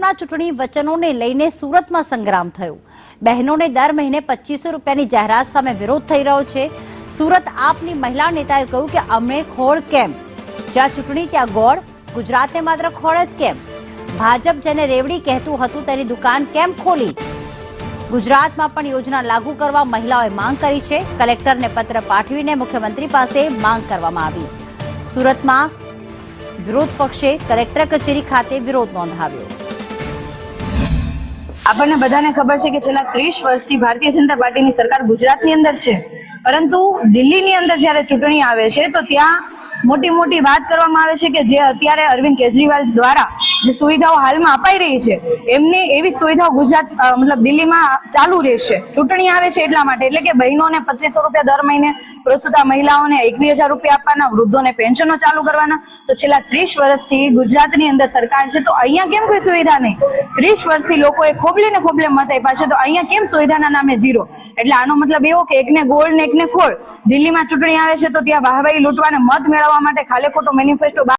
ભાજપના ચૂંટણી વચનોને લઈને સુરતમાં સંગ્રામ થયો। બહેનોને દર મહિને 2500 રૂપિયાની જાહેરાત સામે વિરોધ થઈ રહ્યો છે। સુરત આપની મહિલા નેતાએ કહ્યું કે અમને ખોળ કેમ, જ્યાં ચૂંટણી ત્યાં ગોળ, ગુજરાતને માત્ર ખોળ જ કેમ? ભાજપ જેને રેવડી કહેતું હતું તેની દુકાન કેમ ખોલી? ગુજરાતમાં પણ યોજના લાગુ કરવા મહિલાઓએ માંગ કરી છે। કલેક્ટરને પત્ર પાઠવીને મુખ્યમંત્રી પાસે માંગ કરવામાં આવી। સુરતમાં વિરોધ પક્ષે કલેક્ટર કચેરી ખાતે વિરોધ નોંધાવ્યો। આપણને બધાને ખબર છે કે છેલ્લા 30 વર્ષથી ભારતીય જનતા પાર્ટીની સરકાર ગુજરાતની અંદર છે, પરંતુ દિલ્હીની અંદર જ્યારે ચૂંટણી આવે છે તો ત્યાં મોટી વાત કરવામાં આવે છે કે જે અત્યારે અરવિંદ કેજરીવાલ દ્વારા જે સુવિધાઓ હાલમાં અપાઈ રહી છે એમની એવી સુવિધાઓ ગુજરાત દિલ્હીમાં ચાલુ રહેશે। ચૂંટણી આવે છે એટલા માટે, એટલે કે બહેનોને 2500 રૂપિયા દર મહિને, પ્રસ્તુતા મહિલાઓને 21,000 રૂપિયા આપવાના, વૃદ્ધોને પેન્શનો ચાલુ કરવાના। તો છેલ્લા 30 વર્ષથી ગુજરાતની અંદર સરકાર છે તો અહીંયા કેમ કોઈ સુવિધા નહીં? 30 વર્ષથી લોકોએ ખોબલે મત આપ્યા છે તો અહીંયા કેમ સુવિધાના નામે ઝીરો? એટલે આનો મતલબ એવો કે એકને ગોળ ને એકને ખોળ। દિલ્હીમાં ચૂંટણી આવે છે તો ત્યાં વાહવાહી લૂંટવાને મત મેળવવા માટે ખાલે ખોટો મેનિફેસ્ટો